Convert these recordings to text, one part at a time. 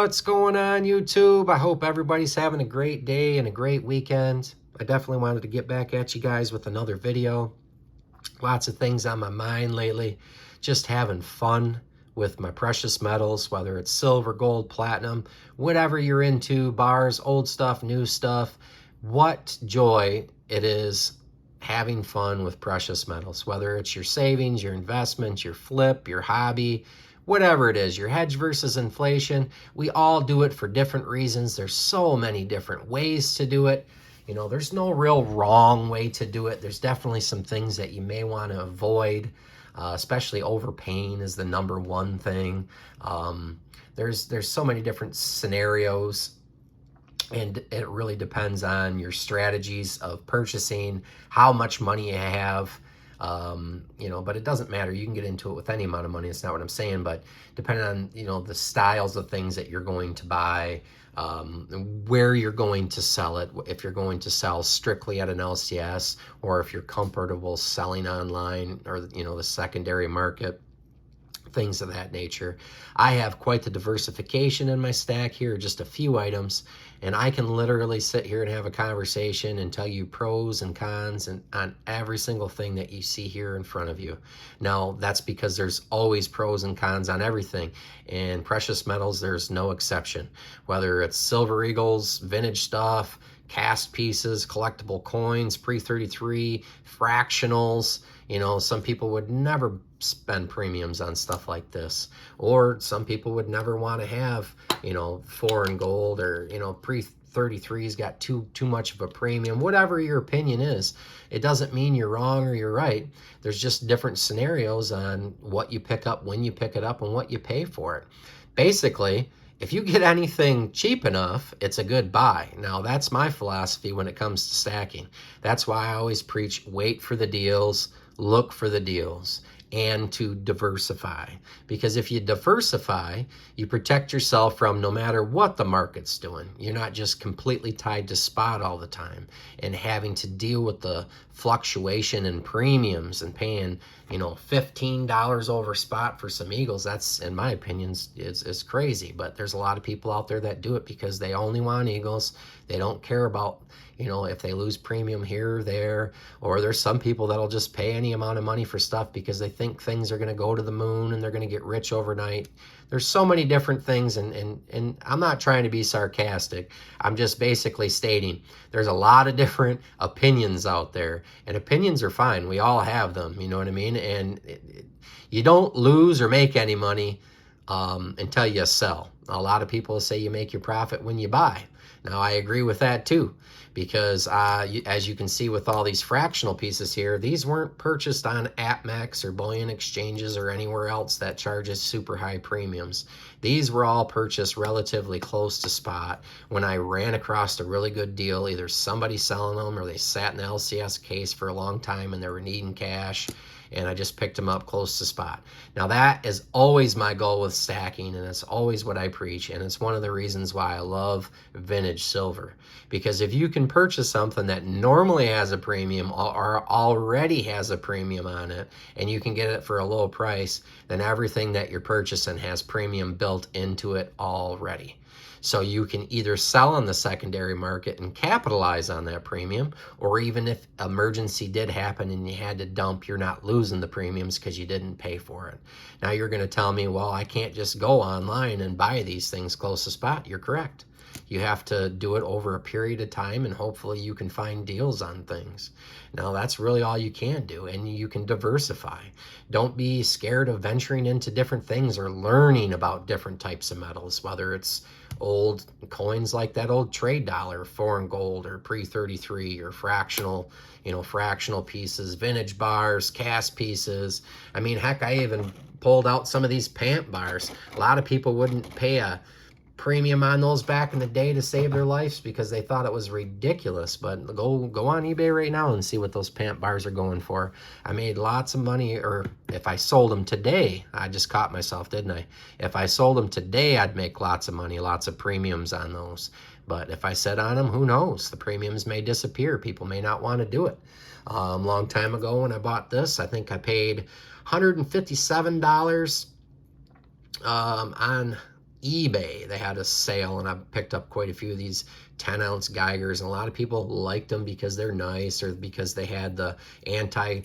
What's going on, YouTube? I hope everybody's having a great day and a great weekend. I definitely wanted to get back at you guys with another video. Lots of things on my mind lately. Just having fun with my precious metals, whether it's silver, gold, platinum, whatever you're into, bars, old stuff, new stuff. What joy it is having fun with precious metals, whether it's your savings, your investments, your flip, your hobby, whatever it is, your hedge versus inflation. We all do it for different reasons. There's so many different ways to do it. You know, there's no real wrong way to do it. There's definitely some things that you may want to avoid, especially overpaying is the number one thing. There's so many different scenarios, and it really depends on your strategies of purchasing, how much money you have. But it doesn't matter. You can get into it with any amount of money. It's not what I'm saying, but depending on, the styles of things that you're going to buy, where you're going to sell it, if you're going to sell strictly at an LCS, or if you're comfortable selling online or, the secondary market, things of that nature. I have quite the diversification in my stack here, just a few items, and I can literally sit here and have a conversation and tell you pros and cons and on every single thing that you see here in front of you. Now, that's because there's always pros and cons on everything, and precious metals, there's no exception. Whether it's silver eagles, vintage stuff, cast pieces, collectible coins, pre-33, fractionals. Some people would never spend premiums on stuff like this, or some people would never want to have, foreign gold, or, pre-33's got too much of a premium. Whatever your opinion is, it doesn't mean you're wrong or you're right. There's just different scenarios on what you pick up, when you pick it up, and what you pay for it. Basically, if you get anything cheap enough, it's a good buy. Now, that's my philosophy when it comes to stacking. That's why I always preach wait for the deals, look for the deals, and to diversify. Because if you diversify, you protect yourself from no matter what the market's doing. You're not just completely tied to spot all the time and having to deal with the fluctuation in premiums and paying, $15 over spot for some eagles. That's, in my opinion, is crazy. But there's a lot of people out there that do it because they only want eagles. They don't care about, if they lose premium here or there. Or there's some people that'll just pay any amount of money for stuff because they think things are going to go to the moon and they're going to get rich overnight. There's so many different things, and I'm not trying to be sarcastic. I'm just basically stating there's a lot of different opinions out there, and opinions are fine. We all have them, you know what I mean? And you don't lose or make any money until you sell. A lot of people say you make your profit when you buy. Now, I agree with that too, because as you can see with all these fractional pieces here, these weren't purchased on APMEX or bullion exchanges or anywhere else that charges super high premiums. These were all purchased relatively close to spot when I ran across a really good deal. Either somebody selling them or they sat in the LCS case for a long time and they were needing cash, and I just picked them up close to spot. Now, that is always my goal with stacking, and it's always what I preach, and it's one of the reasons why I love vintage silver. Because if you can purchase something that normally has a premium or already has a premium on it, and you can get it for a low price, then everything that you're purchasing has premium built into it already. So you can either sell on the secondary market and capitalize on that premium, or even if emergency did happen and you had to dump, you're not losing the premiums because you didn't pay for it. Now you're going to tell me, well, I can't just go online and buy these things close to spot. You're correct. You have to do it over a period of time, and hopefully you can find deals on things. Now, that's really all you can do, and you can diversify. Don't be scared of venturing into different things or learning about different types of metals, whether it's old coins like that old trade dollar, foreign gold, or pre-33, or fractional pieces, vintage bars, cast pieces. I mean, heck, I even pulled out some of these pant bars. A lot of people wouldn't pay a premium on those back in the day to save their lives because they thought it was ridiculous. But go on eBay right now and see what those pant bars are going for. I made lots of money, or if I sold them today, I just caught myself, didn't I? If I sold them today, I'd make lots of money, lots of premiums on those. But if I sit on them, who knows? The premiums may disappear. People may not want to do it. Long time ago when I bought this, I think I paid $157 on eBay, they had a sale, and I picked up quite a few of these 10-ounce Geigers, and a lot of people liked them because they're nice, or because they had the anti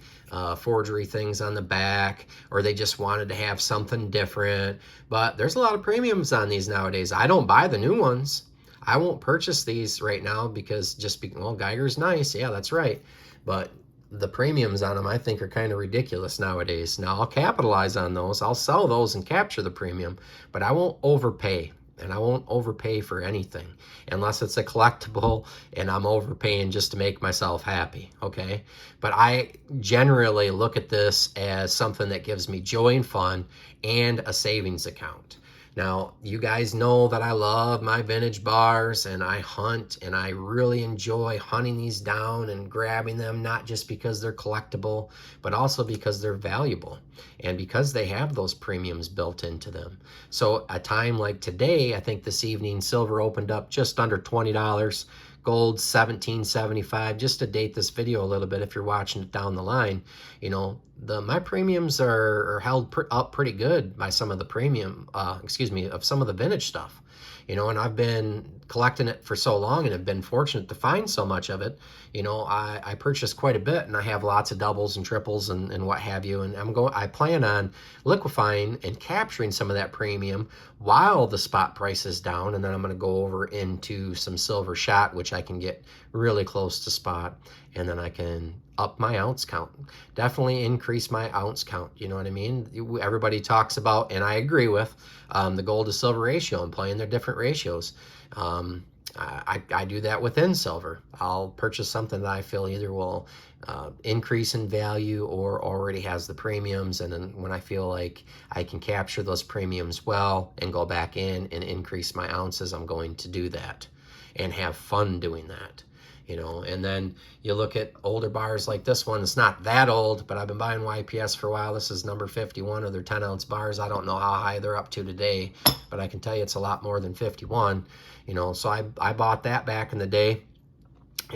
forgery things on the back, or they just wanted to have something different. But there's a lot of premiums on these nowadays. I don't buy the new ones. I won't purchase these right now because well, Geiger's nice, yeah, that's right, but the premiums on them I think are kind of ridiculous nowadays. Now I'll capitalize on those, I'll sell those and capture the premium, but I won't overpay. And I won't overpay for anything unless it's a collectible and I'm overpaying just to make myself happy, okay? But I generally look at this as something that gives me joy and fun and a savings account. Now, you guys know that I love my vintage bars, and I hunt, and I really enjoy hunting these down and grabbing them, not just because they're collectible, but also because they're valuable and because they have those premiums built into them. So a time like today, I think this evening, silver opened up just under $20. Gold $17.75. Just to date this video a little bit, if you're watching it down the line, you know, my premiums are held up pretty good by some of the premium, of some of the vintage stuff, you know, and I've been collecting it for so long and have been fortunate to find so much of it. You know, I purchased quite a bit, and I have lots of doubles and triples and what have you, and I plan on liquefying and capturing some of that premium while the spot price is down, and then I'm going to go over into some silver shot, which I can get really close to spot, and then I can up my ounce count, definitely increase my ounce count. You know what I mean? Everybody talks about, and I agree with, the gold to silver ratio and playing their different ratios. I do that within silver. I'll purchase something that I feel either will increase in value or already has the premiums, and then when I feel like I can capture those premiums well and go back in and increase my ounces, I'm going to do that and have fun doing that. You know, and then you look at older bars like this one. It's not that old, but I've been buying YPS for a while. This is number 51 of their 10-ounce bars. I don't know how high they're up to today, but I can tell you it's a lot more than 51. You know, so I bought that back in the day.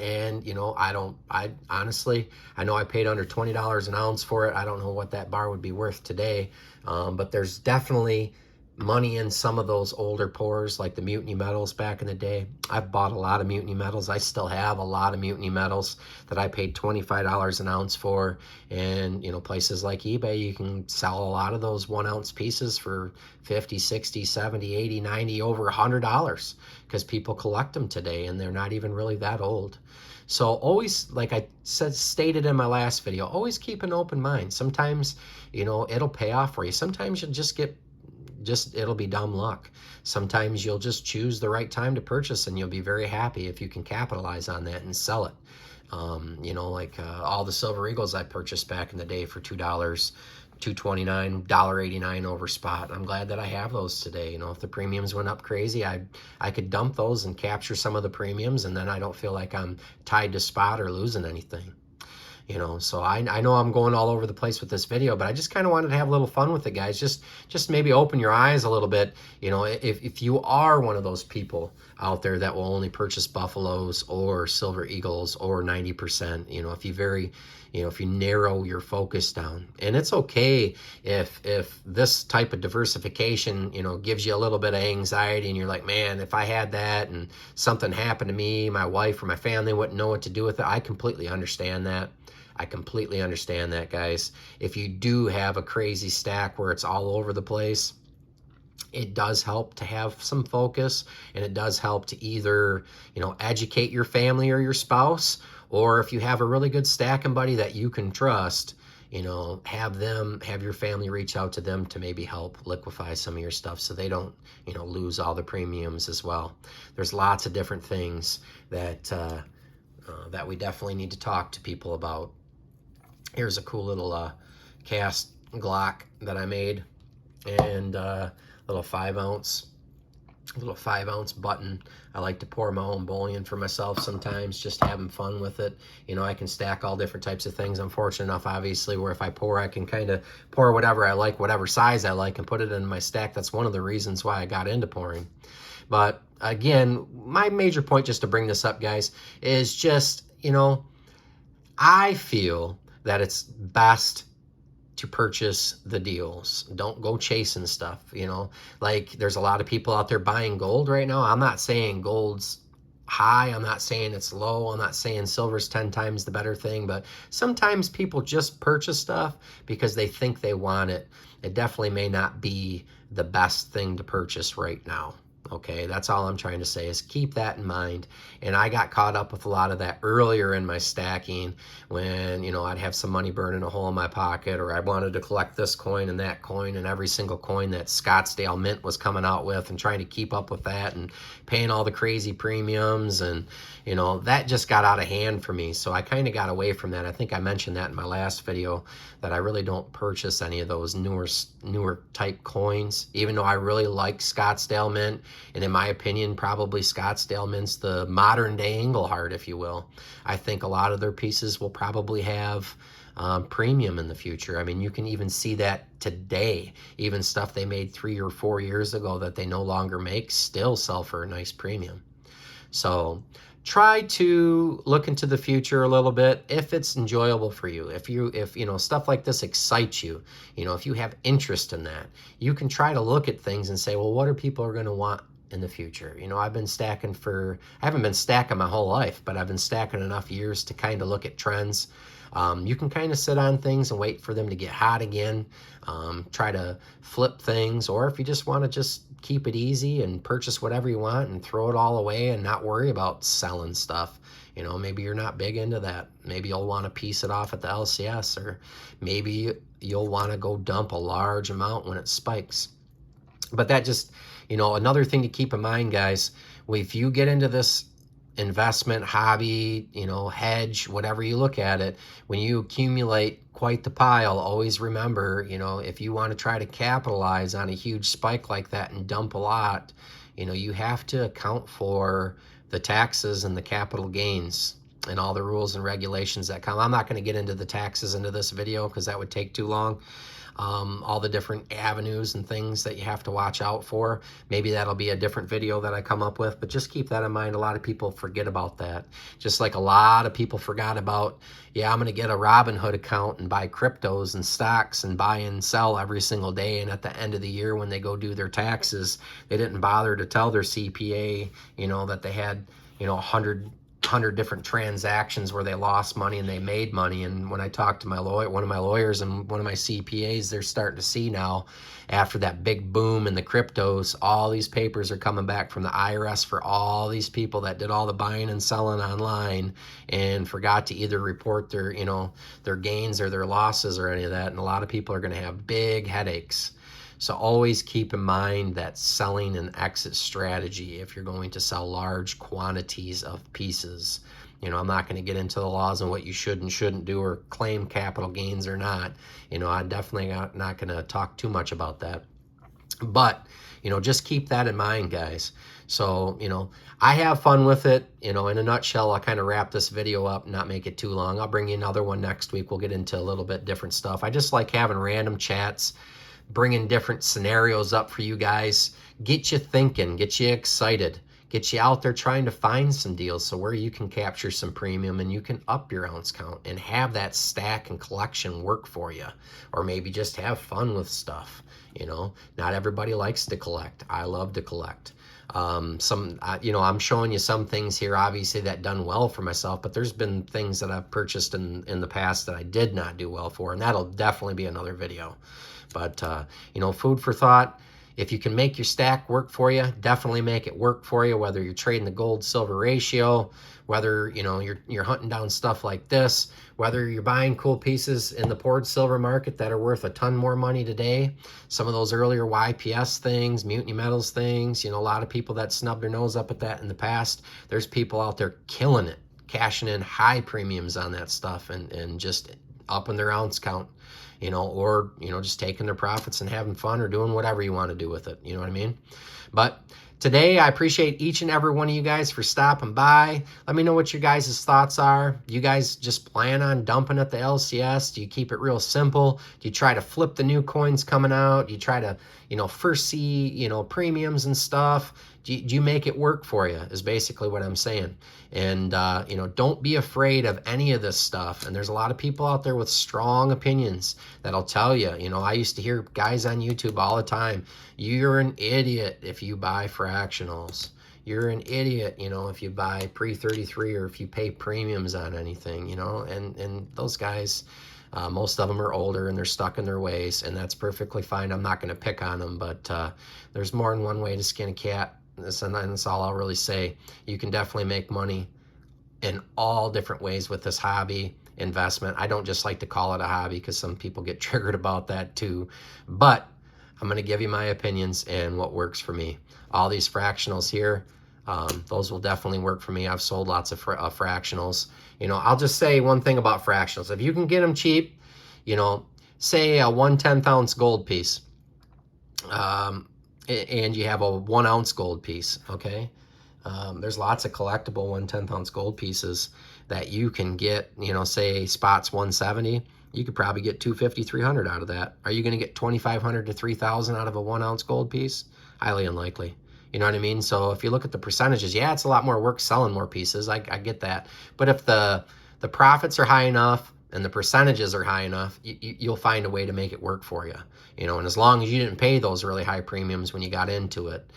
And, you know, I honestly, I know I paid under $20 an ounce for it. I don't know what that bar would be worth today, but there's definitely money in some of those older pours, like the Mutiny metals back in the day. I've bought a lot of Mutiny metals. I still have a lot of Mutiny metals that I paid $25 an ounce for. And, you know, places like eBay, you can sell a lot of those 1 ounce pieces for 50, 60, 70, 80, 90, over $100, because people collect them today and they're not even really that old. So always, like I stated in my last video, always keep an open mind. Sometimes, you know, it'll pay off for you. Sometimes you'll it'll be dumb luck. Sometimes you'll just choose the right time to purchase, and you'll be very happy if you can capitalize on that and sell it. You know, like all the Silver Eagles I purchased back in the day for $2, $2.29, $1.89 over spot. I'm glad that I have those today. You know, if the premiums went up crazy, I could dump those and capture some of the premiums, and then I don't feel like I'm tied to spot or losing anything. You know, so I know I'm going all over the place with this video, but I just kind of wanted to have a little fun with it, guys. Just maybe open your eyes a little bit. You know, if you are one of those people out there that will only purchase Buffaloes or Silver Eagles or 90%, you know, if you narrow your focus down. And it's okay if this type of diversification, you know, gives you a little bit of anxiety and you're like, man, if I had that and something happened to me, my wife or my family wouldn't know what to do with it. I completely understand that. I completely understand that, guys. If you do have a crazy stack where it's all over the place, it does help to have some focus, and it does help to either, you know, educate your family or your spouse, or if you have a really good stacking buddy that you can trust, you know, have your family reach out to them to maybe help liquefy some of your stuff so they don't, you know, lose all the premiums as well. There's lots of different things that we definitely need to talk to people about. Here's a cool little cast Glock that I made, and little 5 ounce button. I like to pour my own bullion for myself sometimes, just having fun with it. You know, I can stack all different types of things. I'm fortunate enough, obviously, where if I pour, I can kind of pour whatever I like, whatever size I like, and put it in my stack. That's one of the reasons why I got into pouring. But again, my major point, just to bring this up, guys, is just, you know, I feel that it's best to purchase the deals. Don't go chasing stuff, Like, there's a lot of people out there buying gold right now. I'm not saying gold's high. I'm not saying it's low. I'm not saying silver's 10 times the better thing, but sometimes people just purchase stuff because they think they want it. It definitely may not be the best thing to purchase right now. Okay, that's all I'm trying to say, is keep that in mind. And I got caught up with a lot of that earlier in my stacking when, I'd have some money burning a hole in my pocket, or I wanted to collect this coin and that coin and every single coin that Scottsdale Mint was coming out with, and trying to keep up with that and paying all the crazy premiums. And, that just got out of hand for me. So I kind of got away from that. I think I mentioned that in my last video, that I really don't purchase any of those newer type coins, even though I really like Scottsdale Mint. And in my opinion, probably Scottsdale Mint's the modern day Engelhard, if you will. I think a lot of their pieces will probably have premium in the future. I mean, you can even see that today. Even stuff they made 3 or 4 years ago that they no longer make still sell for a nice premium. So try to look into the future a little bit if it's enjoyable for you. If stuff like this excites you, if you have interest in that, you can try to look at things and say, well, what are people going to want in the future? I've been stacking I haven't been stacking my whole life, but I've been stacking enough years to kind of look at trends. You can kind of sit on things and wait for them to get hot again. Try to flip things, or if you just want to just keep it easy and purchase whatever you want and throw it all away and not worry about selling stuff. Maybe you're not big into that. Maybe you'll want to piece it off at the LCS, or maybe you'll want to go dump a large amount when it spikes. But that just, another thing to keep in mind, guys, if you get into this investment hobby, hedge, whatever you look at it, when you accumulate quite the pile, always remember, if you want to try to capitalize on a huge spike like that and dump a lot, you have to account for the taxes and the capital gains and all the rules and regulations that come. I'm not going to get into the taxes into this video because that would take too long. All the different avenues and things that you have to watch out for. Maybe that'll be a different video that I come up with, but just keep that in mind. A lot of people forget about that. Just like a lot of people forgot about, I'm going to get a Robinhood account and buy cryptos and stocks and buy and sell every single day. And at the end of the year, when they go do their taxes, they didn't bother to tell their CPA, that they had, 100 different transactions where they lost money and they made money. And when I talked to one of my lawyers and one of my CPAs, they're starting to see now, after that big boom in the cryptos, all these papers are coming back from the IRS for all these people that did all the buying and selling online and forgot to either report their, their gains or their losses or any of that. And a lot of people are going to have big headaches. So always keep in mind that selling an exit strategy if you're going to sell large quantities of pieces. I'm not going to get into the laws and what you should and shouldn't do or claim capital gains or not. I'm definitely not going to talk too much about that. But, just keep that in mind, guys. So, I have fun with it. In a nutshell, I'll kind of wrap this video up and not make it too long. I'll bring you another one next week. We'll get into a little bit different stuff. I just like having random chats, bringing different scenarios up for you guys, get you thinking, get you excited, get you out there trying to find some deals so where you can capture some premium and you can up your ounce count and have that stack and collection work for you, or maybe just have fun with stuff. Not everybody likes to collect. I love to collect. I'm showing you some things here, obviously, that done well for myself, but there's been things that I've purchased in the past that I did not do well for, and that'll definitely be another video. But, food for thought. If you can make your stack work for you, definitely make it work for you, whether you're trading the gold-silver ratio, whether, you're hunting down stuff like this, whether you're buying cool pieces in the poured silver market that are worth a ton more money today. Some of those earlier YPS things, Mutiny Metals things, a lot of people that snubbed their nose up at that in the past. There's people out there killing it, cashing in high premiums on that stuff and just upping their ounce count. Or, just taking their profits and having fun or doing whatever you want to do with it. You know what I mean? But today, I appreciate each and every one of you guys for stopping by. Let me know what your guys' thoughts are. Do you guys just plan on dumping at the LCS? Do you keep it real simple? Do you try to flip the new coins coming out? Do you try to, first see, premiums and stuff? Do you make it work for you is basically what I'm saying. And, you know, don't be afraid of any of this stuff. And there's a lot of people out there with strong opinions that'll tell you, you know, I used to hear guys on YouTube all the time, you're an idiot if you buy fractionals. You're an idiot, you know, if you buy pre-33 or if you pay premiums on anything, you know, and those guys, most of them are older and they're stuck in their ways, and that's perfectly fine. I'm not going to pick on them, but there's more than one way to skin a cat. And that's all I'll really say. You can definitely make money in all different ways with this hobby investment. I don't just like to call it a hobby because some people get triggered about that too. But I'm going to give you my opinions and what works for me. All these fractionals here, those will definitely work for me. I've sold lots of fractionals. You know, I'll just say one thing about fractionals. If you can get them cheap, you know, say a 1/10 ounce gold piece, and you have a 1 ounce gold piece, okay? There's lots of collectible 1/10 ounce gold pieces that you can get, you know, say spots 170, you could probably get 250, 300 out of that. Are you going to get 2,500 to 3,000 out of a 1 ounce gold piece? Highly unlikely. You know what I mean? So if you look at the percentages, yeah, it's a lot more work selling more pieces. I get that. But if the profits are high enough and the percentages are high enough, you'll find a way to make it work for you. You know, and as long as you didn't pay those really high premiums when you got into it,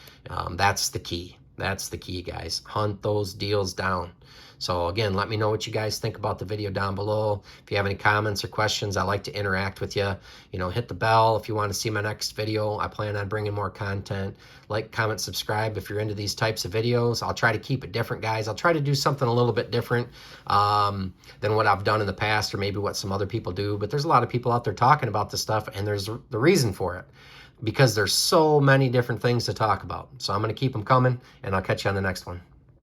that's the key. That's the key, guys. Hunt those deals down. So again, let me know what you guys think about the video down below. If you have any comments or questions, I like to interact with you. You know, hit the bell if you want to see my next video. I plan on bringing more content. Like, comment, subscribe if you're into these types of videos. I'll try to keep it different, guys. I'll try to do something a little bit different than what I've done in the past or maybe what some other people do. But there's a lot of people out there talking about this stuff, and there's the reason for it, because there's so many different things to talk about. So I'm going to keep them coming, and I'll catch you on the next one.